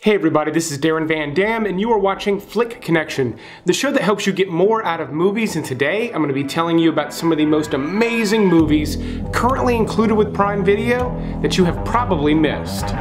Hey everybody, this is Darren Van Dam and you are watching Flick Connection, the show that helps you get more out of movies, and today I'm going to be telling you about some of the most amazing movies currently included with Prime Video that you have probably missed.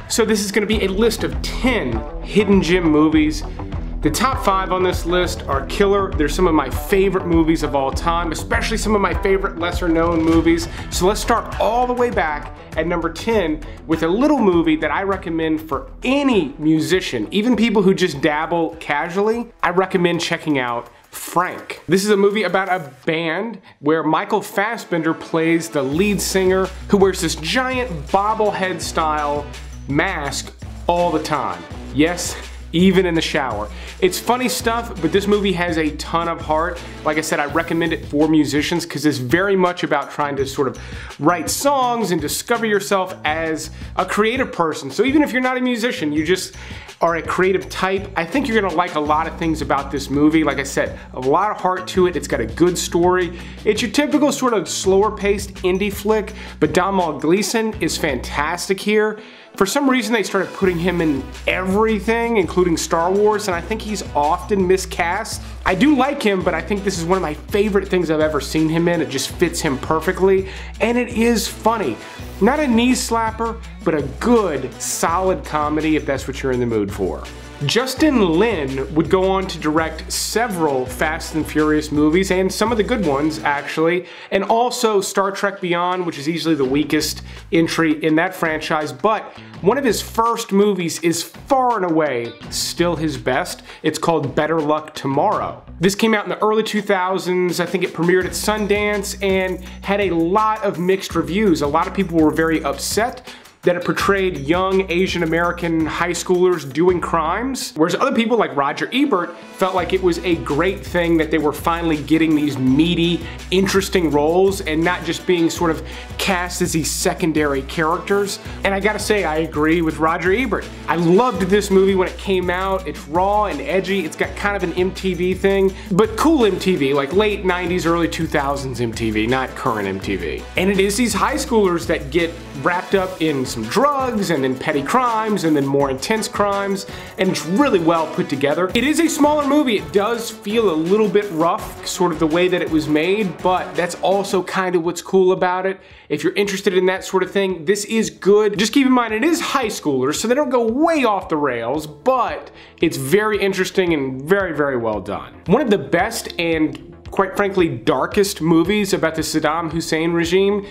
So this is going to be a list of 10 hidden gem movies. The top 5 on this list are killer. They're some of my favorite movies of all time, especially some of my favorite lesser known movies. So let's start all the way back at number 10 with a little movie that I recommend for any musician, even people who just dabble casually. I recommend checking out Frank. This is a movie about a band where Michael Fassbender plays the lead singer who wears this giant bobblehead style mask all the time. Yes, even in the shower. It's funny stuff, but this movie has a ton of heart. Like I said, I recommend it for musicians because it's very much about trying to sort of write songs and discover yourself as a creative person. So even if you're not a musician, you just are a creative type, I think you're gonna like a lot of things about this movie. Like I said, a lot of heart to it. It's got a good story. It's your typical sort of slower paced indie flick, but Domhnall Gleeson is fantastic here. For some reason, they started putting him in everything, including Star Wars, and I think he's often miscast. I do like him, but I think this is one of my favorite things I've ever seen him in. It just fits him perfectly, and it is funny. Not a knee slapper, but a good, solid comedy if that's what you're in the mood for. Justin Lin would go on to direct several Fast and Furious movies, and some of the good ones actually, and also Star Trek Beyond, which is easily the weakest entry in that franchise, but one of his first movies is far and away still his best. It's called Better Luck Tomorrow. This came out in the early 2000s. I think it premiered at Sundance and had a lot of mixed reviews. A lot of people were very upset that it portrayed young Asian American high schoolers doing crimes, whereas other people like Roger Ebert felt like it was a great thing that they were finally getting these meaty, interesting roles and not just being sort of cast as these secondary characters. And I gotta say, I agree with Roger Ebert. I loved this movie when it came out. It's raw and edgy. It's got kind of an MTV thing, but cool MTV, like late 90s, early 2000s MTV, not current MTV. And it is these high schoolers that get wrapped up in some drugs and then petty crimes and then more intense crimes, and it's really well put together. It is a smaller movie. It does feel a little bit rough, sort of the way that it was made, but that's also kind of what's cool about it. If you're interested in that sort of thing, this is good. Just keep in mind, it is high schoolers, so they don't go way off the rails, but it's very interesting and very, very well done. One of the best and, quite frankly, darkest movies about the Saddam Hussein regime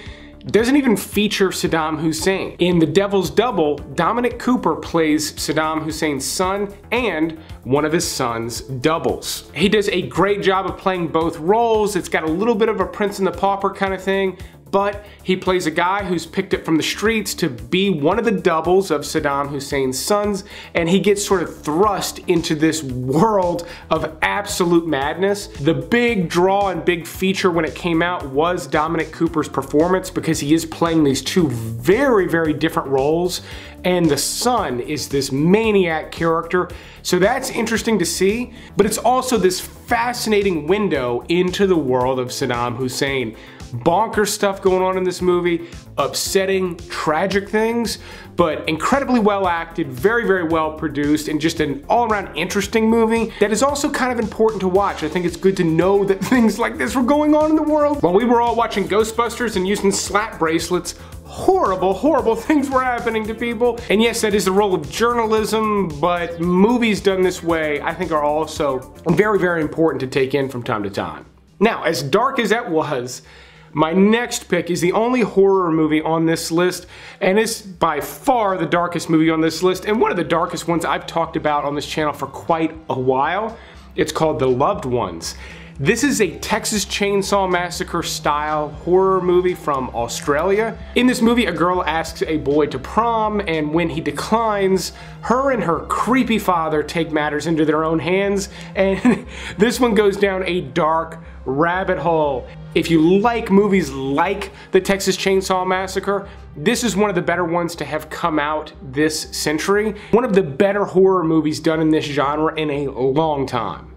doesn't even feature Saddam Hussein. In The Devil's Double, Dominic Cooper plays Saddam Hussein's son and one of his son's doubles. He does a great job of playing both roles. It's got a little bit of a Prince and the Pauper kind of thing, but he plays a guy who's picked up from the streets to be one of the doubles of Saddam Hussein's sons, and he gets sort of thrust into this world of absolute madness. The big draw and big feature when it came out was Dominic Cooper's performance, because he is playing these two very, very different roles, and the son is this maniac character. So that's interesting to see, but it's also this fascinating window into the world of Saddam Hussein. Bonkers stuff going on in this movie, upsetting, tragic things, but incredibly well acted, very, very well produced, and just an all-around interesting movie that is also kind of important to watch. I think it's good to know that things like this were going on in the world. While we were all watching Ghostbusters and using slap bracelets, horrible, horrible things were happening to people. And yes, that is the role of journalism, but movies done this way, I think, are also very, very important to take in from time to time. Now, as dark as that was, my next pick is the only horror movie on this list, and it's by far the darkest movie on this list, and one of the darkest ones I've talked about on this channel for quite a while. It's called The Loved Ones. This is a Texas Chainsaw Massacre style horror movie from Australia. In this movie, a girl asks a boy to prom, and when he declines, her and her creepy father take matters into their own hands, and this one goes down a dark rabbit hole. If you like movies like the Texas Chainsaw Massacre, this is one of the better ones to have come out this century. One of the better horror movies done in this genre in a long time.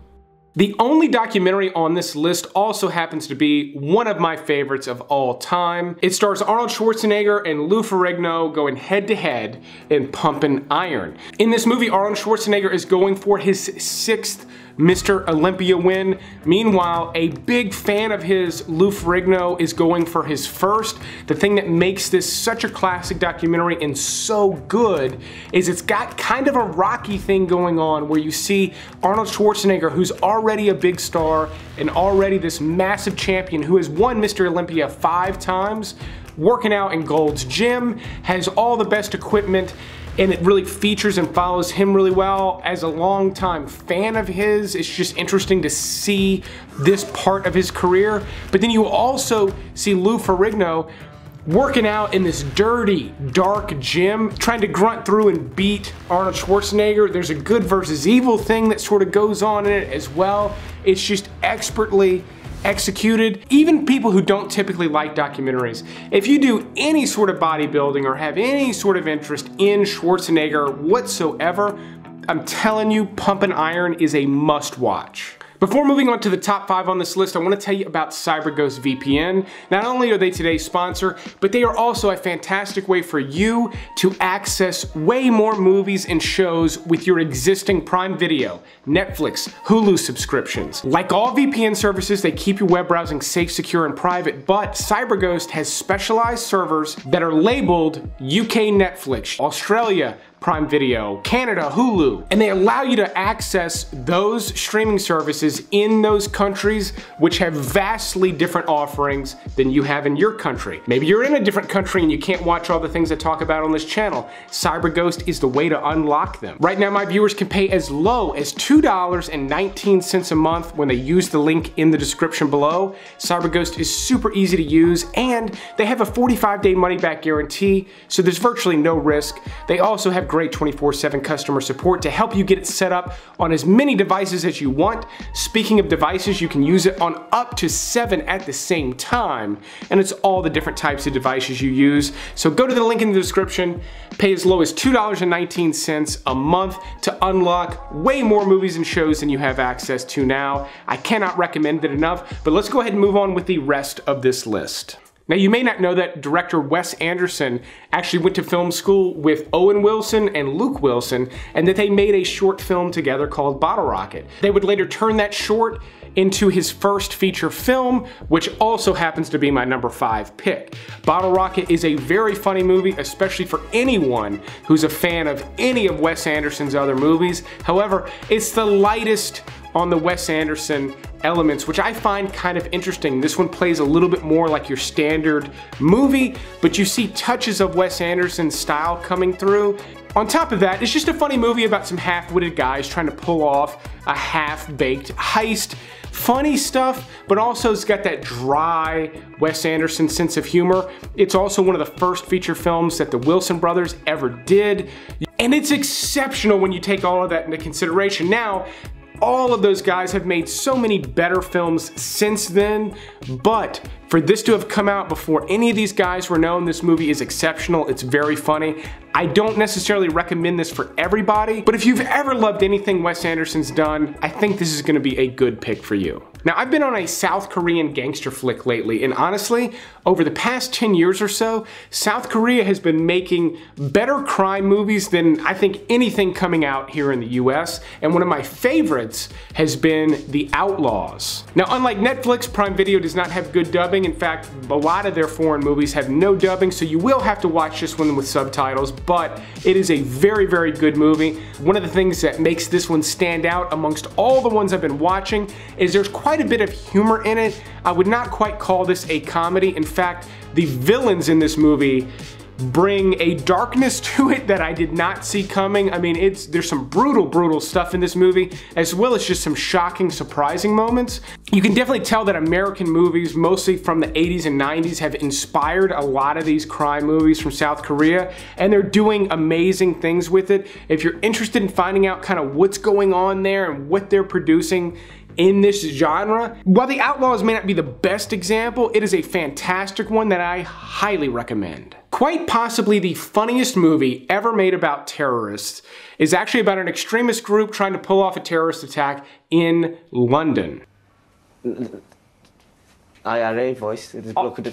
The only documentary on this list also happens to be one of my favorites of all time. It stars Arnold Schwarzenegger and Lou Ferrigno going head to head in Pumpin' Iron. In this movie, Arnold Schwarzenegger is going for his 6th Mr. Olympia win. Meanwhile, a big fan of his, Lou Ferrigno, is going for his first. The thing that makes this such a classic documentary and so good is it's got kind of a Rocky thing going on where you see Arnold Schwarzenegger, who's already a big star and already this massive champion who has won Mr. Olympia 5 times, working out in Gold's Gym, has all the best equipment, and it really features and follows him really well. As a longtime fan of his, it's just interesting to see this part of his career. But then you also see Lou Ferrigno working out in this dirty, dark gym, trying to grunt through and beat Arnold Schwarzenegger. There's a good versus evil thing that sort of goes on in it as well. It's just expertly executed. Even people who don't typically like documentaries, if you do any sort of bodybuilding or have any sort of interest in Schwarzenegger whatsoever, I'm telling you, Pumpin' Iron is a must-watch. Before moving on to the top 5 on this list, I want to tell you about CyberGhost VPN. Not only are they today's sponsor, but they are also a fantastic way for you to access way more movies and shows with your existing Prime Video, Netflix, Hulu subscriptions. Like all VPN services, they keep your web browsing safe, secure, and private, but CyberGhost has specialized servers that are labeled UK Netflix, Australia Prime Video, Canada, Hulu, and they allow you to access those streaming services in those countries which have vastly different offerings than you have in your country. Maybe you're in a different country and you can't watch all the things I talk about on this channel. CyberGhost is the way to unlock them. Right now, my viewers can pay as low as $2.19 a month when they use the link in the description below. CyberGhost is super easy to use, and they have a 45-day money-back guarantee, so there's virtually no risk. They also have great 24/7 customer support to help you get it set up on as many devices as you want. Speaking of devices, you can use it on up to 7 at the same time, and it's all the different types of devices you use. So go to the link in the description, pay as low as $2.19 a month to unlock way more movies and shows than you have access to now. I cannot recommend it enough, but let's go ahead and move on with the rest of this list. Now, you may not know that director Wes Anderson actually went to film school with Owen Wilson and Luke Wilson, and that they made a short film together called Bottle Rocket. They would later turn that short into his first feature film, which also happens to be my number 5 pick. Bottle Rocket is a very funny movie, especially for anyone who's a fan of any of Wes Anderson's other movies. However, it's the lightest on the Wes Anderson elements, which I find kind of interesting. This one plays a little bit more like your standard movie, but you see touches of Wes Anderson's style coming through. On top of that, it's just a funny movie about some half-witted guys trying to pull off a half-baked heist. Funny stuff, but also it's got that dry Wes Anderson sense of humor. It's also one of the first feature films that the Wilson brothers ever did, and it's exceptional when you take all of that into consideration. Now, all of those guys have made so many better films since then, but for this to have come out before any of these guys were known, this movie is exceptional. It's very funny. I don't necessarily recommend this for everybody, but if you've ever loved anything Wes Anderson's done, I think this is gonna be a good pick for you. Now, I've been on a South Korean gangster flick lately, and honestly, over the past 10 years or so, South Korea has been making better crime movies than I think anything coming out here in the US, and one of my favorites has been The Outlaws. Now, unlike Netflix, Prime Video does not have good dubbing. In fact, a lot of their foreign movies have no dubbing, so you will have to watch this one with subtitles, but it is a very, very good movie. One of the things that makes this one stand out amongst all the ones I've been watching is there's quite a bit of humor in it. I would not quite call this a comedy. In fact, the villains in this movie bring a darkness to it that I did not see coming. I mean, there's some brutal stuff in this movie, as well as just some shocking, surprising moments. You can definitely tell that American movies, mostly from the 80s and 90s, have inspired a lot of these crime movies from South Korea, and they're doing amazing things with it. If you're interested in finding out kind of what's going on there and what they're producing in this genre. While The Outlaws may not be the best example, it is a fantastic one that I highly recommend. Quite possibly the funniest movie ever made about terrorists is actually about an extremist group trying to pull off a terrorist attack in London. IRA voice.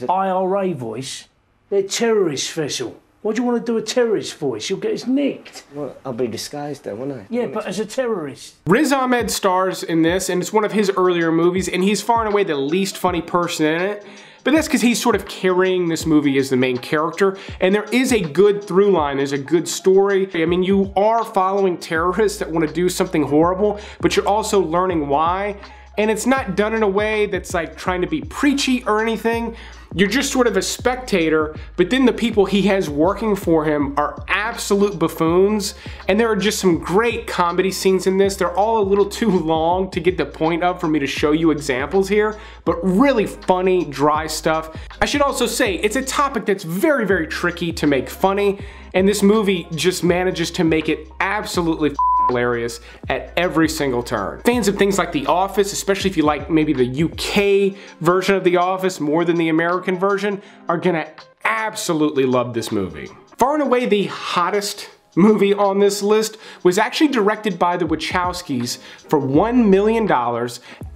IRA voice? They're terrorist vessel. Why do you want to do a terrorist voice? You'll get us nicked. Well, I'll be disguised then, won't I? Yeah, but as a terrorist. Riz Ahmed stars in this, and it's one of his earlier movies, and he's far and away the least funny person in it. But that's because he's sort of carrying this movie as the main character, and there is a good through line, there's a good story. I mean, you are following terrorists that want to do something horrible, but you're also learning why. And it's not done in a way that's like trying to be preachy or anything. You're just sort of a spectator, but then the people he has working for him are absolute buffoons, and there are just some great comedy scenes in this. They're all a little too long to get the point of for me to show you examples here, but really funny, dry stuff. I should also say, it's a topic that's very, very tricky to make funny, and this movie just manages to make it absolutely hilarious at every single turn. Fans of things like The Office, especially if you like maybe the UK version of The Office more than the American version, are gonna absolutely love this movie. Far and away the hottest movie on this list was actually directed by the Wachowskis for $1 million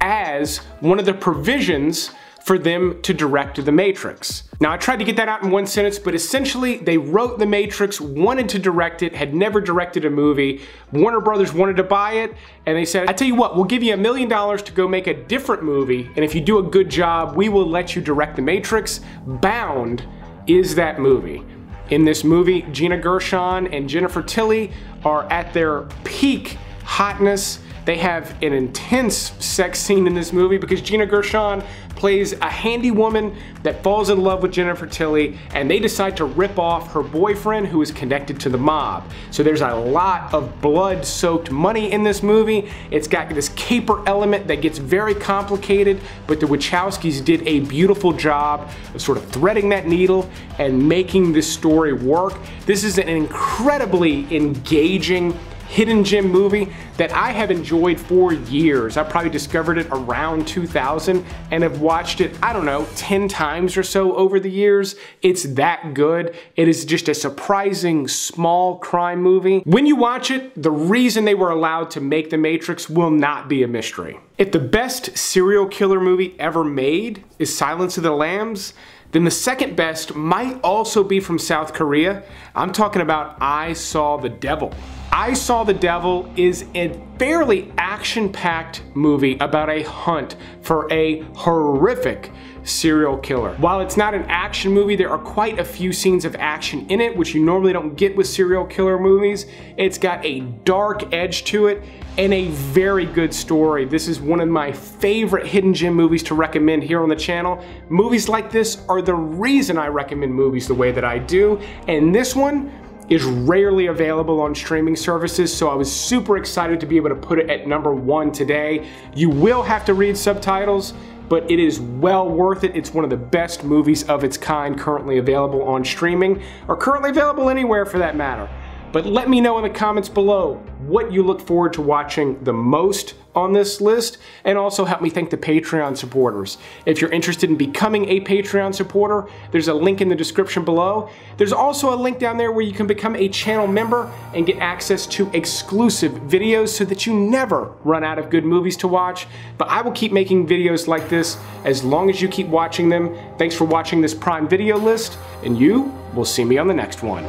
as one of the provisions for them to direct The Matrix. Now I tried to get that out in one sentence, but essentially they wrote The Matrix, wanted to direct it, had never directed a movie. Warner Brothers wanted to buy it, and they said, I tell you what, we'll give you $1 million to go make a different movie, and if you do a good job, we will let you direct The Matrix. Bound is that movie. In this movie, Gina Gershon and Jennifer Tilly are at their peak hotness. They have an intense sex scene in this movie because Gina Gershon plays a handy woman that falls in love with Jennifer Tilly, and they decide to rip off her boyfriend who is connected to the mob. So there's a lot of blood-soaked money in this movie. It's got this caper element that gets very complicated, but the Wachowskis did a beautiful job of sort of threading that needle and making this story work. This is an incredibly engaging hidden gem movie that I have enjoyed for years. I probably discovered it around 2000 and have watched it, I don't know, 10 times or so over the years. It's that good. It is just a surprising small crime movie. When you watch it, the reason they were allowed to make The Matrix will not be a mystery. If the best serial killer movie ever made is Silence of the Lambs, then the second best might also be from South Korea. I'm talking about I Saw the Devil. I Saw the Devil is a fairly action-packed movie about a hunt for a horrific serial killer. While it's not an action movie, there are quite a few scenes of action in it, which you normally don't get with serial killer movies. It's got a dark edge to it and a very good story. This is one of my favorite hidden gem movies to recommend here on the channel. Movies like this are the reason I recommend movies the way that I do, and this one is rarely available on streaming services, so I was super excited to be able to put it at #1 today. You will have to read subtitles, but it is well worth it. It's one of the best movies of its kind currently available on streaming, or currently available anywhere for that matter. But let me know in the comments below what you look forward to watching the most on this list, and also help me thank the Patreon supporters. If you're interested in becoming a Patreon supporter, there's a link in the description below. There's also a link down there where you can become a channel member and get access to exclusive videos so that you never run out of good movies to watch. But I will keep making videos like this as long as you keep watching them. Thanks for watching this Prime video list, and you will see me on the next one.